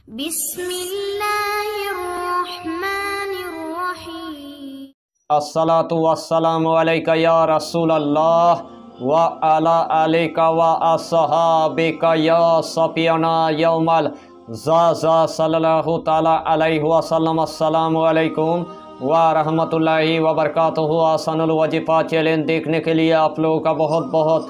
बिस्मिल्लाहिर्रहमानिर्रहीम। अस्सलातु वस्सलामु अलैका या रसूल अल्लाह व अला आलिका व अस्हाबिका या सफियाना यौमल ज़ा सल्लल्लाहु ताला अलैहि वसल्लम। अस्सलामु अलैकुम व रहमतुल्लाहि व बरकातुहू। आसानुल वजीफ़ा चैलेंज देखने के लिए आप लोगों का बहुत बहुत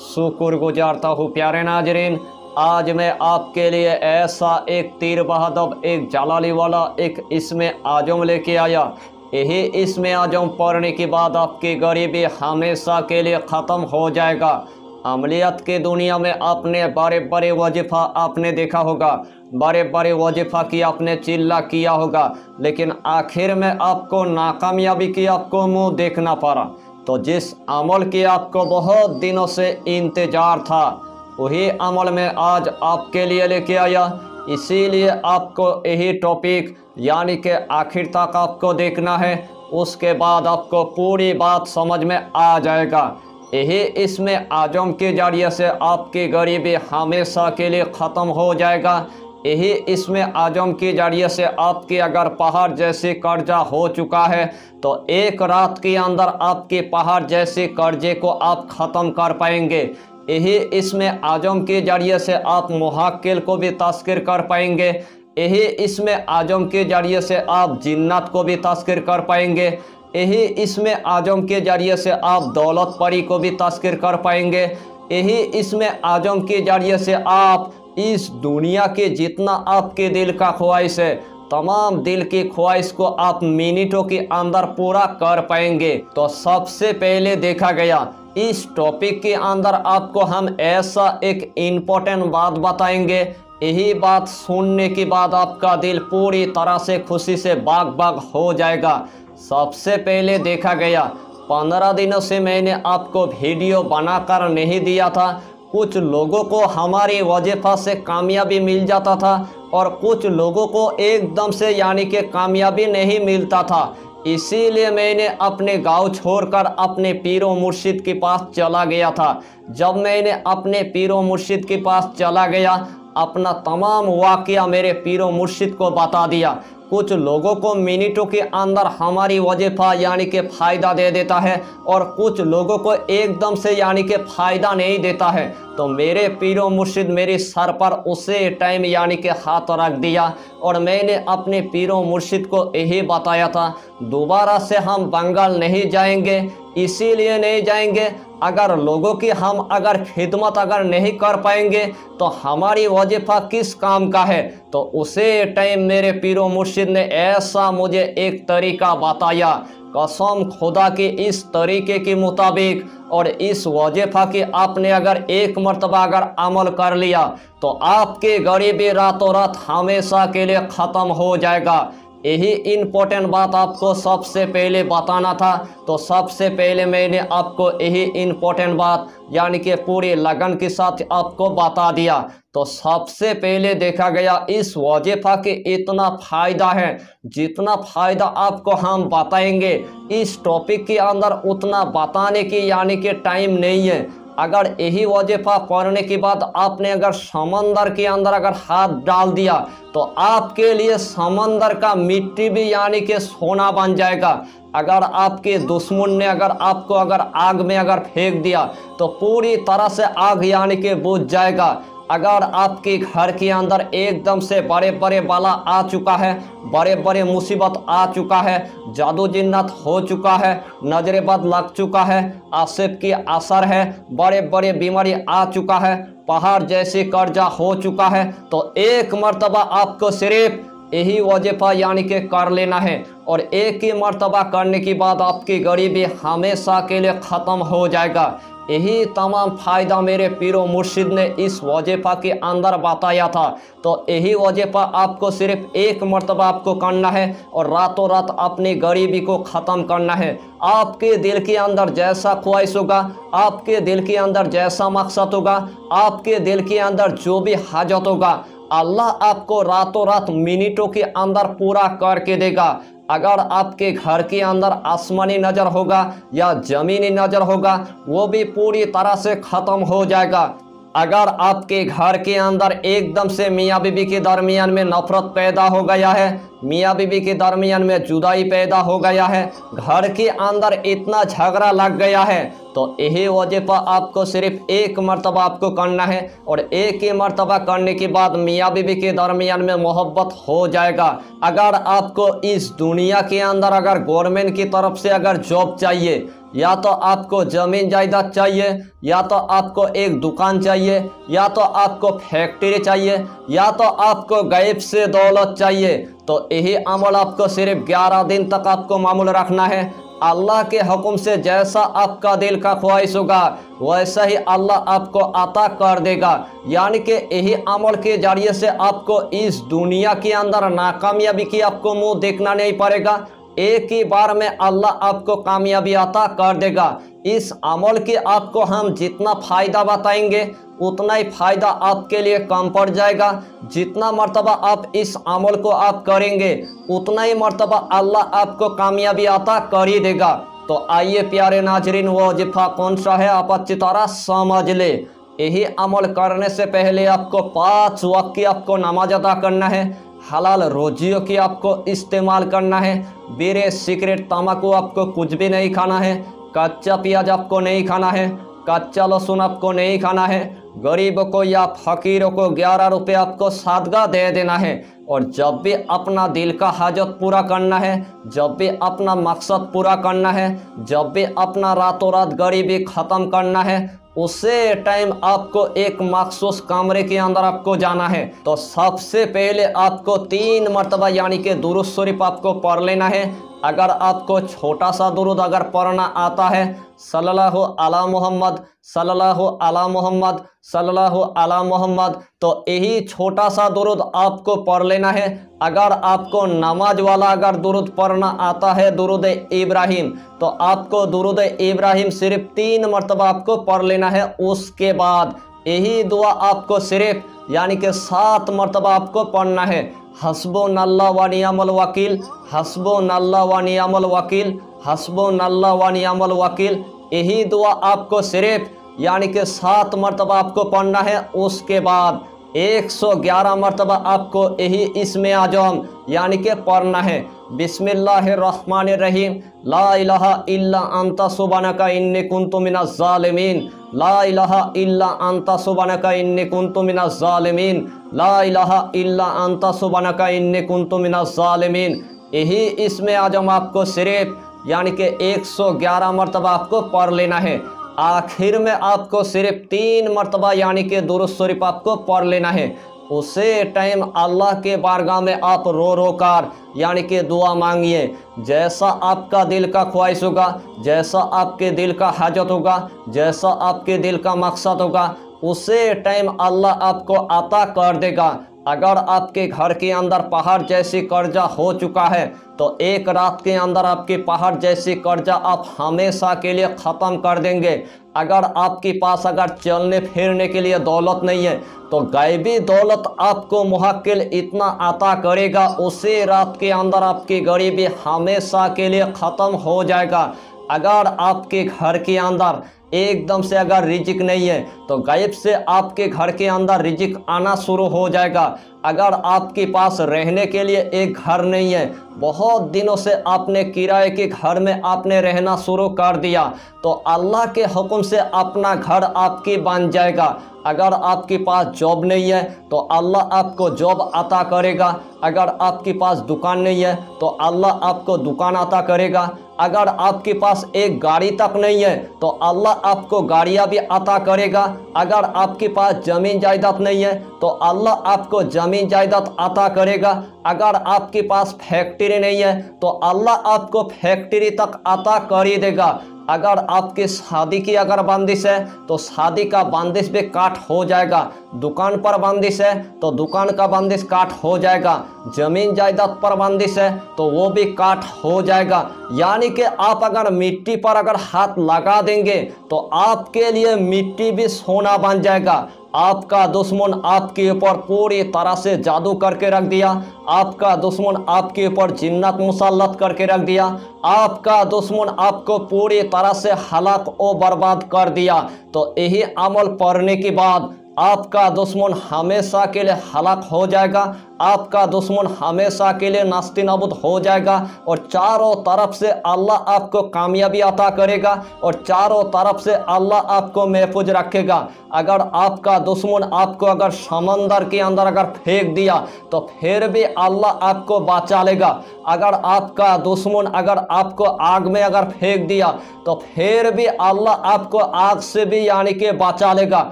शुक्रगुजारता हूँ। प्यारे नाजरीन, आज मैं आपके लिए ऐसा एक तीर बहादुर, एक जलाली वाला, एक इसमें आजम लेके आया। यही इसमें आजम पढ़ने के बाद आपकी गरीबी हमेशा के लिए ख़त्म हो जाएगा। अमलियत की दुनिया में आपने बड़े बड़े वजीफ़ा आपने देखा होगा, बड़े बड़े वजीफ़ा की आपने चिल्ला किया होगा, लेकिन आखिर में आपको नाकामयाबी की आपको मुंह देखना पड़ा। तो जिस अमल की आपको बहुत दिनों से इंतज़ार था, वही अमल में आज आपके लिए लेके आया। इसीलिए आपको यही टॉपिक यानी कि आखिर तक आपको देखना है, उसके बाद आपको पूरी बात समझ में आ जाएगा। यही इसमें आजम के जरिए से आपकी गरीबी हमेशा के लिए ख़त्म हो जाएगा। यही इसमें आजम के जरिए से आपकी अगर पहाड़ जैसे कर्जा हो चुका है तो एक रात के अंदर आपके पहाड़ जैसे कर्जे को आप ख़त्म कर पाएंगे। यही इसमें आजम के जरिए से आप मुहाक्किल को भी तस्कीर कर पाएंगे। यही इसमें आजम के जरिए से आप जिन्नत को भी तस्कीर कर पाएंगे। यही इसमें आजम के जरिए से आप दौलत परी को भी तस्कीर कर पाएंगे। यही इसमें आजम के जरिए से आप इस दुनिया के जितना आपके दिल का ख्वाहिश है, तमाम दिल की ख्वाहिश को आप मिनटों के अंदर पूरा कर पाएंगे। तो सबसे पहले देखा गया इस टॉपिक के अंदर आपको हम ऐसा एक इम्पोर्टेंट बात बताएंगे। यही बात सुनने के बाद आपका दिल पूरी तरह से खुशी से बाग बाग हो जाएगा। सबसे पहले देखा गया 15 दिनों से मैंने आपको वीडियो बनाकर नहीं दिया था। कुछ लोगों को हमारी वजीफ़ा से कामयाबी मिल जाता था और कुछ लोगों को एकदम से यानी कि कामयाबी नहीं मिलता था। इसीलिए मैंने अपने गांव छोड़कर अपने पीरो मुर्शिद के पास चला गया था। जब मैंने अपने पीरो मुर्शिद के पास चला गया, अपना तमाम वाक़या मेरे पीरो मुर्शिद को बता दिया। कुछ लोगों को मिनटों के अंदर हमारी वजीफ़ा यानी कि फ़ायदा दे देता है और कुछ लोगों को एकदम से यानी कि फ़ायदा नहीं देता है। तो मेरे पीरो मुर्शिद मेरे सर पर उसे टाइम यानी कि हाथ रख दिया और मैंने अपने पीरो मुर्शिद को यही बताया था, दोबारा से हम बंगाल नहीं जाएंगे। इसीलिए नहीं जाएंगे, अगर लोगों की हम अगर खिदमत अगर नहीं कर पाएंगे तो हमारी वजीफ़ा किस काम का है। तो उसे टाइम मेरे पीरो मुर्शिद ने ऐसा मुझे एक तरीका बताया, कसम खुदा के इस तरीके के मुताबिक और इस वजीफ़ा की आपने अगर एक मर्तबा अगर अमल कर लिया तो आपकी गरीबी रातों रात हमेशा के लिए ख़त्म हो जाएगा। यही इम्पोर्टेंट बात आपको सबसे पहले बताना था। तो सबसे पहले मैंने आपको यही इम्पोर्टेंट बात यानी कि पूरी लगन के साथ आपको बता दिया। तो सबसे पहले देखा गया इस वजीफ़ा के इतना फ़ायदा है, जितना फ़ायदा आपको हम बताएंगे इस टॉपिक के अंदर उतना बताने की यानी कि टाइम नहीं है। अगर यही वजीफ़ा पढ़ने के बाद आपने अगर समंदर के अंदर अगर हाथ डाल दिया तो आपके लिए समंदर का मिट्टी भी यानी कि सोना बन जाएगा। अगर आपके दुश्मन ने अगर आपको अगर आग में अगर फेंक दिया तो पूरी तरह से आग यानी कि बुझ जाएगा। अगर आपके घर के अंदर एकदम से बड़े बड़े बाला आ चुका है, बड़े बड़े मुसीबत आ चुका है, जादू जिन्नत हो चुका है, नजरे बद लग चुका है, आसिफ की असर है, बड़े बड़े बीमारी आ चुका है, पहाड़ जैसे कर्जा हो चुका है, तो एक मर्तबा आपको सिर्फ यही वजीफ़ा यानी कि कर लेना है और एक ही मर्तबा करने के बाद आपकी गरीबी हमेशा के लिए ख़त्म हो जाएगा। यही तमाम फ़ायदा मेरे पीरो मुर्शिद ने इस वजीफ़ा के अंदर बताया था। तो यही वजीफ़ा आपको सिर्फ एक मर्तबा आपको करना है और रातों रात अपनी गरीबी को ख़त्म करना है। आपके दिल के अंदर जैसा ख्वाहिश होगा, आपके दिल के अंदर जैसा मकसद होगा, आपके दिल के अंदर जो भी हाजत होगा, अल्लाह आपको रातों रात मिनटों के अंदर पूरा करके देगा। अगर आपके घर के अंदर आसमानी नज़र होगा या ज़मीनी नज़र होगा, वो भी पूरी तरह से ख़त्म हो जाएगा। अगर आपके घर के अंदर एकदम से मियाँ बीबी के दरमियान में नफरत पैदा हो गया है, मियाँ बीबी के दरमियान में जुदाई पैदा हो गया है, घर के अंदर इतना झगड़ा लग गया है, तो यही वजीफा आपको सिर्फ एक मर्तबा आपको करना है। और एक ही मर्तबा करने के बाद मियाँ बीबी के दरमियान में मोहब्बत हो जाएगा। अगर आपको इस दुनिया के अंदर अगर गवर्नमेंट की तरफ से अगर जॉब चाहिए, या तो आपको ज़मीन जायदाद चाहिए, या तो आपको एक दुकान चाहिए, या तो आपको फैक्ट्री चाहिए, या तो आपको गैब से दौलत चाहिए, तो यही अमल आपको सिर्फ 11 दिन तक आपको मामूल रखना है। अल्लाह के हुक्म से जैसा आपका दिल का ख्वाहिश होगा वैसा ही अल्लाह आपको अता कर देगा। यानी कि यही अमल के जरिए से आपको इस दुनिया के अंदर नाकामयाबी की आपको मुंह देखना नहीं पड़ेगा, एक ही बार में अल्लाह आपको कामयाबी अता कर देगा। इस अमल के आपको हम जितना फ़ायदा बताएंगे उतना ही फ़ायदा आपके लिए कम पड़ जाएगा। जितना मर्तबा आप इस अमल को आप करेंगे उतना ही मर्तबा अल्लाह आपको कामयाबी अता कर ही देगा। तो आइए प्यारे नाजरीन, वो वजीफा कौन सा है आप अच्छी तरह समझ ले। यही अमल करने से पहले आपको 5 वक्त की आपको नमाज अदा करना है, हलाल रोजियों की आपको इस्तेमाल करना है, बीड़ी सिगरेट तम्बाकू आपको कुछ भी नहीं खाना है, कच्चा प्याज आपको नहीं खाना है, कच्चा लहसुन आपको नहीं खाना है, गरीबों को या फकीरों को 11 रुपये आपको सादगा दे देना है। और जब भी अपना दिल का हाजत पूरा करना है, जब भी अपना मकसद पूरा करना है, जब भी अपना रातों रात गरीबी ख़त्म करना है, उसे टाइम आपको एक मखसूस कमरे के अंदर आपको जाना है। तो सबसे पहले आपको 3 मरतबा यानी कि दुरूद शरीफ आपको पढ़ लेना है। अगर आपको छोटा सा दुरूद अगर पढ़ना आता है, सल्लल्लाहु अला मोहम्मद सल्लल्लाहु अला मोहम्मद सल्लल्लाहु अला मोहम्मद, तो यही छोटा सा दुरूद आपको पढ़ लेना है। अगर आपको नमाज वाला अगर दुरूद पढ़ना आता है, दुरूद इब्राहिम, तो आपको दुरूद इब्राहिम सिर्फ 3 मरतबा आपको पढ़ लेना है। उसके बाद यही दुआ आपको सिर्फ यानी कि 7 मरतबा आपको पढ़ना है। हस्बुनल्लाह व निअमल वकील, हस्बुनल्लाह व निअमल वकील, हस्बुनल्लाह व निअमल वकील। यही दुआ आपको सिर्फ यानी कि 7 मरतबा आपको पढ़ना है। उसके बाद 111 मरतबा आपको यही इस्मे आज़म यानी कि पढ़ना है। बिस्मिल्लाहिर्रहमानिर्रहीम, ला इलाहा इल्ला अंता सुब्हानका इन्नी कुन्तु मिनज़ ज़ालिमीन, ला इलाहा इल्ला अंता सुब्हानका इन्नी कुन्तु मिनज़ ज़ालिमीन, ला इलाहा इल्ला अंता सुब्हानका इन्नी कुन्तु मिनज़ ज़ालिमीन। यही इस्मे आज़म आपको सिर्फ यानी कि 111 मरतबा आपको पढ़ लेना है। आखिर में आपको सिर्फ 3 मरतबा यानी कि दुरूद शरीफ आपको पढ़ लेना है। उसे टाइम अल्लाह के बारगाह में आप रो रो कर यानी कि दुआ मांगिए। जैसा आपका दिल का ख्वाहिश होगा, जैसा आपके दिल का हाजत होगा, जैसा आपके दिल का मकसद होगा, उसे टाइम अल्लाह आपको अता कर देगा। अगर आपके घर के अंदर पहाड़ जैसी कर्जा हो चुका है, तो एक रात के अंदर आपके पहाड़ जैसी कर्जा आप हमेशा के लिए ख़त्म कर देंगे। अगर आपके पास अगर चलने फिरने के लिए दौलत नहीं है, तो गैबी दौलत आपको मुहक्किल इतना अता करेगा, उसी रात के अंदर आपकी गरीबी हमेशा के लिए ख़त्म हो जाएगा। अगर आपके घर के अंदर एकदम से अगर रिजिक नहीं है, तो गैब से आपके घर के अंदर रिजिक आना शुरू हो जाएगा। अगर आपके पास रहने के लिए एक घर नहीं है, बहुत दिनों से आपने किराए के घर में आपने रहना शुरू कर दिया, तो अल्लाह के हुक्म से अपना घर आपकी बन जाएगा। अगर आपके पास जॉब नहीं है, तो अल्लाह आपको जॉब अता करेगा। अगर आपके पास दुकान नहीं है, तो अल्लाह आपको दुकान अता करेगा। अगर आपके पास एक गाड़ी तक नहीं है, तो अल्लाह आपको गाड़ियाँ भी अता करेगा। अगर आपके पास ज़मीन जायदाद नहीं है, तो अल्लाह आपको ज़मीन जायदाद अता करेगा। अगर आपके पास फैक्ट्री नहीं है, तो अल्लाह आपको फैक्ट्री तक अता कर ही देगा। अगर आपकी शादी की अगर बंदिश है, तो शादी का बंदिश भी काट हो जाएगा। दुकान पर बंदिश है, तो दुकान का बंदिश काट हो जाएगा। ज़मीन जायदाद पर बंदिश है, तो वो भी काट हो जाएगा। यानी कि आप अगर मिट्टी पर अगर हाथ लगा देंगे, तो आपके लिए मिट्टी भी सोना बन जाएगा। आपका दुश्मन आपके ऊपर पूरी तरह से जादू करके रख दिया, आपका दुश्मन आपके ऊपर जिन्नत मुसल्लत करके रख दिया, आपका दुश्मन आपको पूरी तरह से हलाक और बर्बाद कर दिया। तो यही अमल पढ़ने के बाद आपका दुश्मन हमेशा के लिए हलाक हो जाएगा, आपका दुश्मन हमेशा के लिए नास्ती नाबूद हो जाएगा और चारों तरफ से अल्लाह आपको कामयाबी अता करेगा और चारों तरफ से अल्लाह आपको महफूज रखेगा। अगर आपका दुश्मन आपको अगर समंदर के अंदर अगर फेंक दिया तो फिर भी अल्लाह आपको बचा लेगा। अगर आपका दुश्मन अगर आपको आग में अगर फेंक दिया तो फिर भी अल्लाह आपको आग से भी यानी कि बचा लेगा।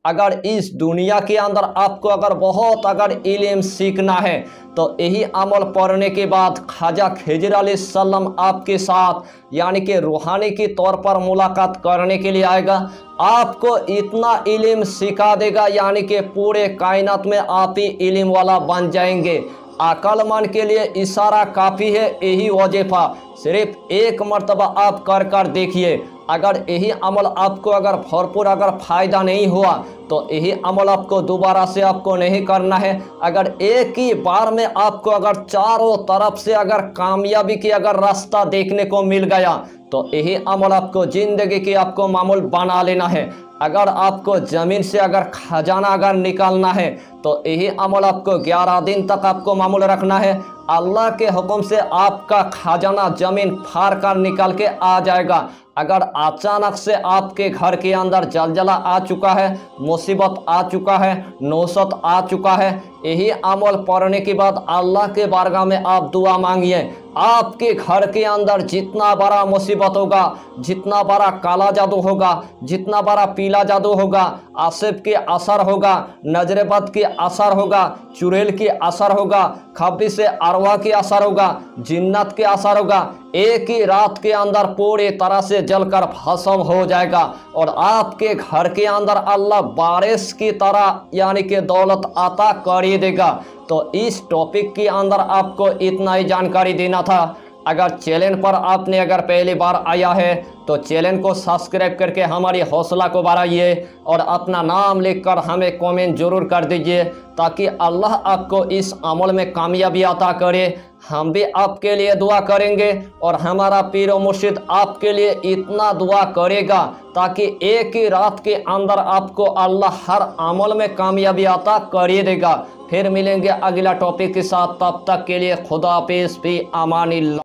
अगर इस दुनिया के अंदर आपको अगर बहुत अगर इल्म सीखना है तो यही अमल पढ़ने के बाद ख्वाजा खिज़िर अलैहिस्सलाम आपके साथ यानी कि रूहानी के तौर पर मुलाकात करने के लिए आएगा। आपको इतना इल्म सिखा देगा यानी कि पूरे कायनात में आप ही इल्म वाला बन जाएंगे। अक्लमंद के लिए इशारा काफ़ी है, यही वजीफ़ा सिर्फ एक मर्तबा आप कर कर देखिए। अगर यही अमल आपको अगर भरपूर अगर फ़ायदा नहीं हुआ तो यही अमल आपको दोबारा से आपको नहीं करना है। अगर एक ही बार में आपको अगर चारों तरफ से अगर कामयाबी की अगर रास्ता देखने को मिल गया तो यही अमल आपको ज़िंदगी की आपको मामूल बना लेना है। अगर आपको ज़मीन से अगर खजाना अगर निकालना है तो यही अमल आपको 11 दिन तक आपको मामूल रखना है। अल्लाह के हुक्म से आपका खजाना ज़मीन फाड़ कर निकाल के आ जाएगा। अगर अचानक से आपके घर के अंदर जलजला आ चुका है, मुसीबत आ चुका है, नौसत आ चुका है, यही अमल पढ़ने के बाद अल्लाह के बारगाह में आप दुआ मांगिए। आपके घर के अंदर जितना बड़ा मुसीबत होगा, जितना बड़ा काला जादू होगा, जितना बड़ा पीला जादू होगा, आसिफ के असर होगा, नजरबद के असर होगा, चुड़ैल के असर होगा, खब्बिस अरवा के असर होगा, जिन्नत के असर होगा, एक ही रात के अंदर पूरी तरह से जलकर भस्म हो जाएगा और आपके घर के अंदर अल्लाह बारिश की तरह यानी कि दौलत अता कर देगा। तो इस टॉपिक के अंदर आपको इतना ही जानकारी देना था। अगर चैनल पर आपने अगर पहली बार आया है तो चैनल को सब्सक्राइब करके हमारी हौसला को बढ़ाइए और अपना नाम लिखकर हमें कमेंट जरूर कर दीजिए ताकि अल्लाह आपको इस अमल में कामयाबी अता करे। हम भी आपके लिए दुआ करेंगे और हमारा पीर व मुर्शिद आपके लिए इतना दुआ करेगा ताकि एक ही रात के अंदर आपको अल्लाह हर अमल में कामयाबी अता कर देगा। फिर मिलेंगे अगला टॉपिक के साथ, तब तक के लिए खुदा हाफिज़, फी अमानिल्लाह।